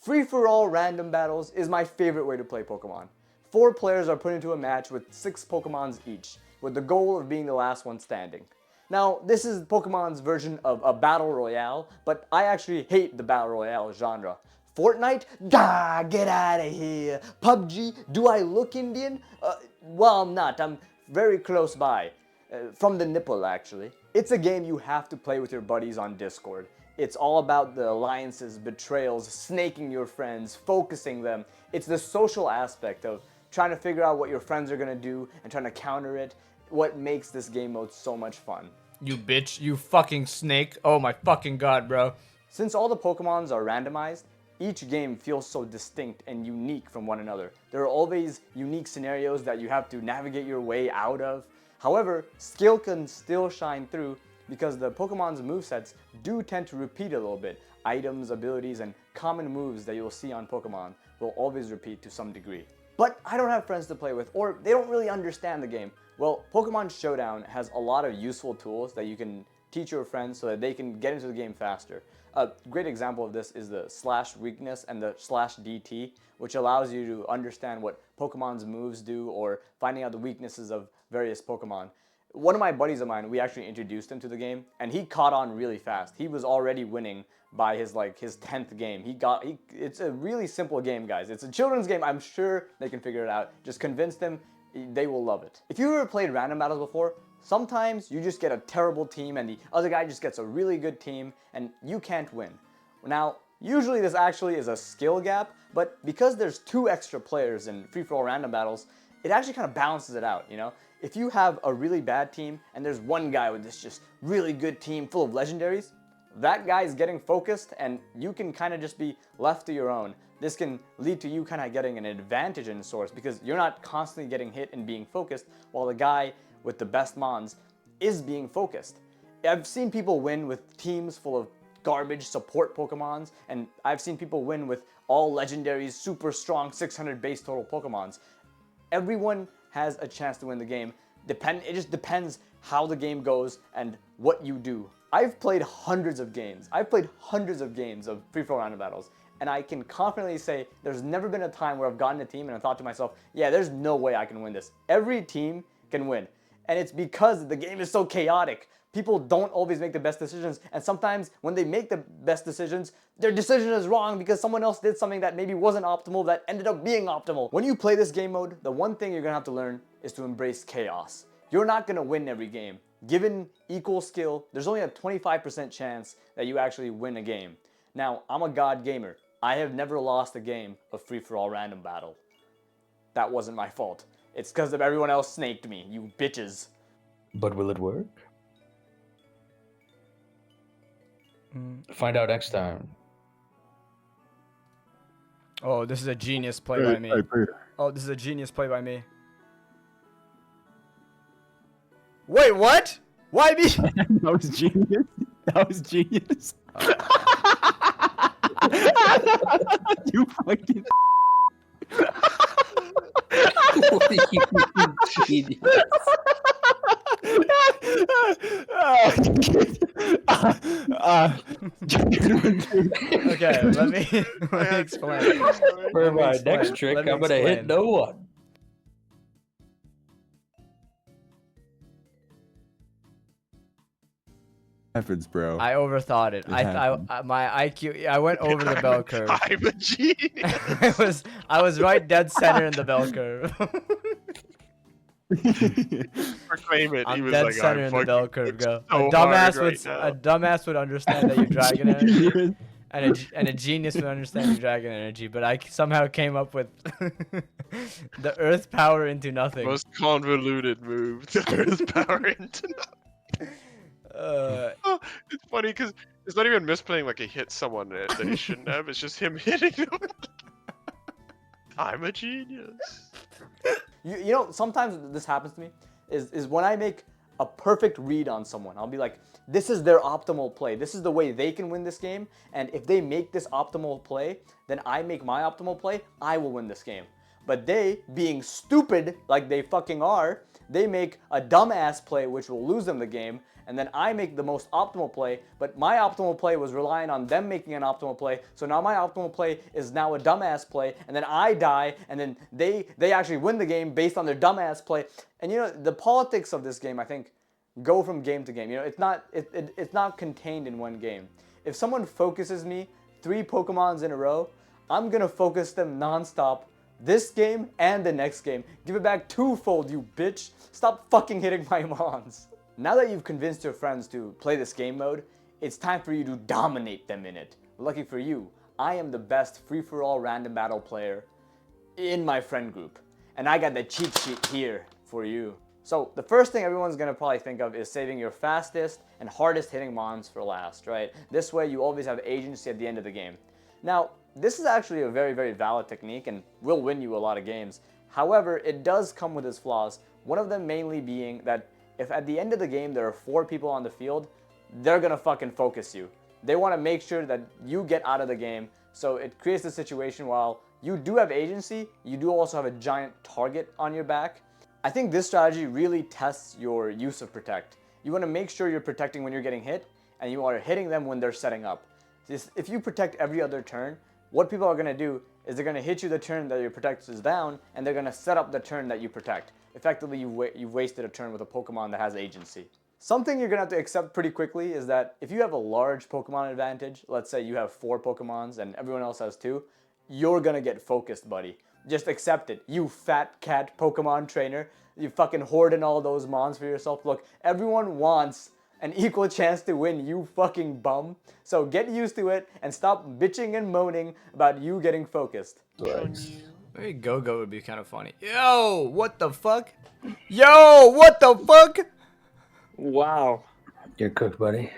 Free-for-all random battles is my favorite way to play Pokemon. 4 players are put into a match with 6 Pokemons each, with the goal of being the last one standing. Now, this is Pokemon's version of a battle royale, but I actually hate the battle royale genre. Fortnite? Gah, get out of here. PUBG? Do I look Indian? Well, I'm not. I'm very close by. From the nipple, actually. It's a game you have to play with your buddies on Discord. It's all about the alliances, betrayals, snaking your friends, focusing them. It's the social aspect of trying to figure out what your friends are gonna do and trying to counter it. What makes this game mode so much fun. You bitch, you fucking snake. Oh my fucking god, bro. Since all the Pokemons are randomized, each game feels so distinct and unique from one another. There are always unique scenarios that you have to navigate your way out of. However, skill can still shine through because the Pokemon's movesets do tend to repeat a little bit. Items, abilities, and common moves that you'll see on Pokemon will always repeat to some degree. But I don't have friends to play with, or they don't really understand the game. Well, Pokemon Showdown has a lot of useful tools that you can teach your friends so that they can get into the game faster. A great example of this is the slash weakness and the slash DT, which allows you to understand what Pokemon's moves do or finding out the weaknesses of various Pokemon. One of my buddies of mine, we actually introduced him to the game, and he caught on really fast. He was already winning by his 10th game. It's a really simple game, guys. It's a children's game. I'm sure they can figure it out. Just convince them, they will love it. If you've ever played random battles before, sometimes you just get a terrible team and the other guy just gets a really good team and you can't win. Now, usually this actually is a skill gap, but because there's 2 extra players in free-for-all random battles, it actually kind of balances it out, you know? If you have a really bad team and there's one guy with this just really good team full of legendaries, that guy's getting focused and you can kind of just be left to your own. This can lead to you kind of getting an advantage in source because you're not constantly getting hit and being focused while the guy with the best mons is being focused. I've seen people win with teams full of garbage support Pokemons, and I've seen people win with all legendaries, super strong 600 base total Pokemons. Everyone has a chance to win the game. It just depends how the game goes and what you do. I've played hundreds of games. I've played hundreds of games of free-for-all random battles, and I can confidently say there's never been a time where I've gotten a team and I thought to myself, yeah, there's no way I can win this. Every team can win, and it's because the game is so chaotic. People don't always make the best decisions, and sometimes when they make the best decisions, their decision is wrong because someone else did something that maybe wasn't optimal that ended up being optimal. When you play this game mode, the one thing you're gonna have to learn is to embrace chaos. You're not gonna win every game. Given equal skill, there's only a 25% chance that you actually win a game. Now, I'm a god gamer. I have never lost a game of free-for-all random battle. That wasn't my fault. It's because of everyone else snaked me, you bitches. But will it work? Find out next time. Oh, this is a genius play by me. Oh, this is a genius play by me. Wait, what? Why me? That was genius. That was genius. You fucking. What do you mean, genius? Okay, let me explain. For my next trick, I'm gonna hit no one. Happens, bro. I overthought it. My IQ. I went over the bell curve. I'm a genius. I was right dead center in the bell curve. Proclaim it. He I'm was dead like, center in the fucking- bell curve. it's Go. so A dumbass hard would right a dumbass would understand that you dragon energy, and a genius would understand your dragon energy. But I somehow came up with the earth power into nothing. Most convoluted move to Earth power into nothing. It's funny because it's not even misplaying like he hit someone that he shouldn't have. It's just him hitting them. I'm a genius. You know, sometimes this happens to me, is when I make a perfect read on someone. I'll be like, this is their optimal play. This is the way they can win this game. And if they make this optimal play, then I make my optimal play, I will win this game. But they, being stupid like they fucking are, they make a dumbass play which will lose them the game. and then I make the most optimal play, but my optimal play was relying on them making an optimal play, so now my optimal play is now a dumbass play, and then I die, and then they actually win the game based on their dumbass play. And you know, the politics of this game, I think, go from game to game. You know, it's not contained in one game. If someone focuses me 3 Pokemons in a row, I'm gonna focus them non-stop this game and the next game. Give it back twofold, you bitch. Stop fucking hitting my mons. Now that you've convinced your friends to play this game mode, it's time for you to dominate them in it. Lucky for you, I am the best free-for-all random battle player in my friend group. And I got the cheat sheet here for you. So the first thing everyone's gonna probably think of is saving your fastest and hardest hitting mons for last, right? This way you always have agency at the end of the game. Now, this is actually a very, very valid technique and will win you a lot of games. However, it does come with its flaws. One of them mainly being that if at the end of the game there are 4 people on the field, they're gonna fucking focus you. They wanna make sure that you get out of the game, so it creates a situation while you do have agency, you do also have a giant target on your back. I think this strategy really tests your use of protect. You wanna make sure you're protecting when you're getting hit, and you are hitting them when they're setting up. If you protect every other turn, what people are going to do is they're going to hit you the turn that your protect is down, and they're going to set up the turn that you protect. Effectively, you've wasted a turn with a Pokemon that has agency. Something you're going to have to accept pretty quickly is that if you have a large Pokemon advantage, let's say you have 4 Pokemons and everyone else has 2, you're going to get focused, buddy. Just accept it, you fat cat Pokemon trainer. You fucking hoarding all those mons for yourself. Look, everyone wants an equal chance to win, you fucking bum. So get used to it and stop bitching and moaning about you getting focused. Maybe Go-Go would be kind of funny. Yo, what the fuck? Yo, what the fuck? Wow. You're cooked, buddy.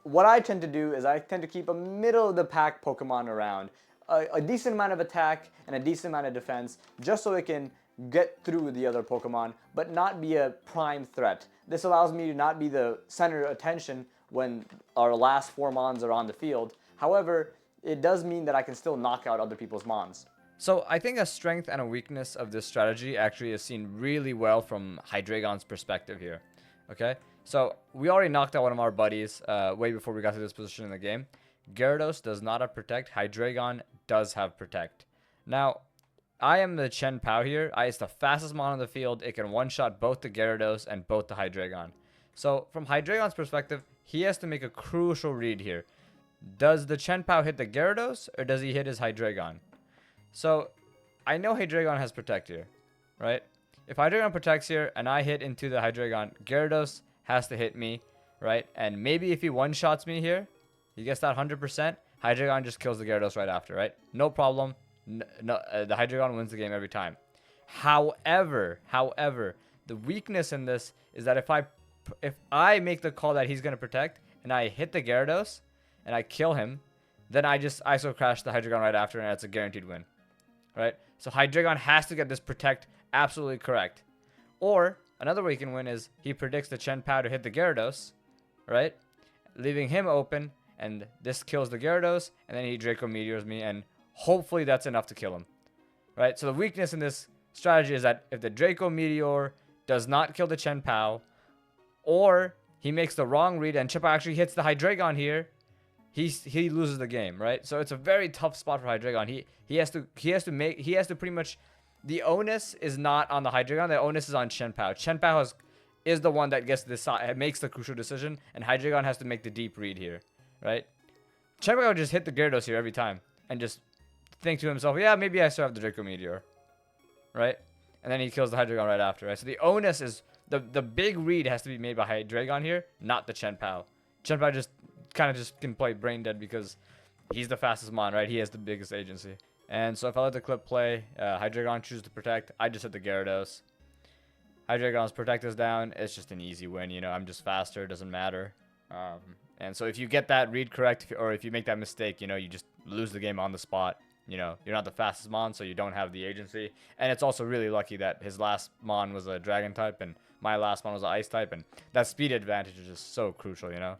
What I tend to do is I tend to keep a middle of the pack Pokemon around. A decent amount of attack and a decent amount of defense, just so it can get through the other Pokemon, but not be a prime threat. This allows me to not be the center of attention when our last 4 mons are on the field. However, it does mean that I can still knock out other people's mons. So I think a strength and a weakness of this strategy actually is seen really well from Hydreigon's perspective here. Okay, so we already knocked out one of our buddies way before we got to this position in the game. Gyarados does not have Protect. Hydreigon does have Protect. Now, I am the Chen Pao here. It's the fastest mon on the field. It can one-shot both the Gyarados and both the Hydreigon. So from Hydreigon's perspective, he has to make a crucial read here. Does the Chen Pao hit the Gyarados or does he hit his Hydreigon? So I know Hydreigon has Protect here, right? If Hydreigon protects here and I hit into the Hydreigon, Gyarados has to hit me, right? And maybe if he one-shots me here, he gets that 100%, Hydreigon just kills the Gyarados right after, right? No problem. The Hydreigon wins the game every time. However, the weakness in this is that if I make the call that he's going to protect and I hit the Gyarados and I kill him, then I just ISO crash the Hydreigon right after and it's a guaranteed win. Right? So Hydreigon has to get this protect absolutely correct. Or another way he can win is he predicts the Chen Pao to hit the Gyarados, right? Leaving him open, and this kills the Gyarados, and then he Draco Meteors me, and hopefully that's enough to kill him. Right? So the weakness in this strategy is that if the Draco Meteor does not kill the Chen Pao, or he makes the wrong read and Chen Pao actually hits the Hydreigon here, he loses the game, right? So it's a very tough spot for Hydreigon. He has to pretty much, the onus is not on the Hydreigon, the onus is on Chen Pao. Chen Pao is the one that makes the crucial decision, and Hydreigon has to make the deep read here, right? Chen Pao just hit the Gyarados here every time and just think to himself, yeah, maybe I still have the Draco Meteor, right? And then he kills the Hydreigon right after, right? So the onus is, the big read has to be made by Hydreigon here, not the Chen Pao. Chen Pao just kind of can play brain dead because he's the fastest mon, right? He has the biggest agency. And so if I let the clip play, Hydreigon chooses to protect. I just hit the Gyarados. Hydreigon's protect is down. It's just an easy win, you know. I'm just faster. It doesn't matter. And so if you get that read correct, or if you make that mistake, you know, you just lose the game on the spot. You know, you're not the fastest mon, so you don't have the agency. And it's also really lucky that his last mon was a dragon type, and my last mon was an ice type. And that speed advantage is just so crucial, you know.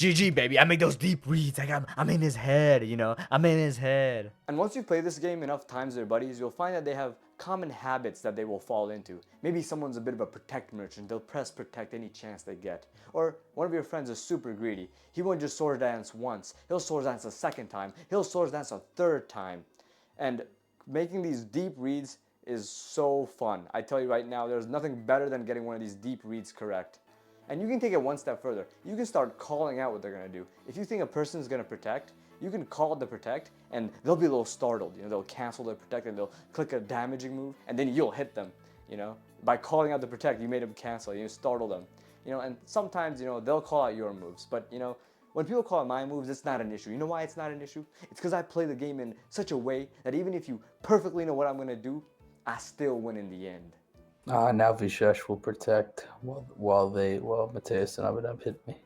GG, baby. I make those deep reads. Like I'm in his head, you know. I'm in his head. And once you play this game enough times with your buddies, you'll find that they have common habits that they will fall into. Maybe someone's a bit of a protect merchant. They'll press protect any chance they get. Or one of your friends is super greedy. He won't just sword dance once. He'll sword dance a second time. He'll sword dance a third time. And making these deep reads is so fun. I tell you right now, there's nothing better than getting one of these deep reads correct. And you can take it one step further. You can start calling out what they're going to do. If you think a person's going to protect, you can call the protect and they'll be a little startled. You know, they'll cancel their protect and they'll click a damaging move and then you'll hit them, you know. By calling out the protect, you made them cancel, you startle them. You know, and sometimes, you know, they'll call out your moves, but you know, when people call out my moves, it's not an issue. You know why it's not an issue? It's because I play the game in such a way that even if you perfectly know what I'm going to do, I still win in the end. Now Vishesh will protect while Mateus and Abhidam hit me.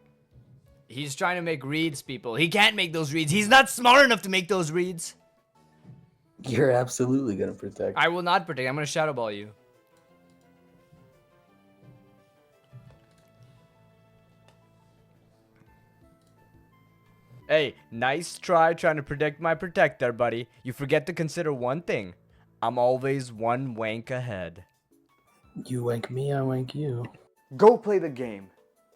He's trying to make reads, people. He can't make those reads. He's not smart enough to make those reads. You're absolutely gonna protect. I will not protect. I'm gonna shadow ball you. Hey, nice try trying to protect my protector, buddy. You forget to consider one thing. I'm always one wank ahead. You wank me, I wank you. Go play the game.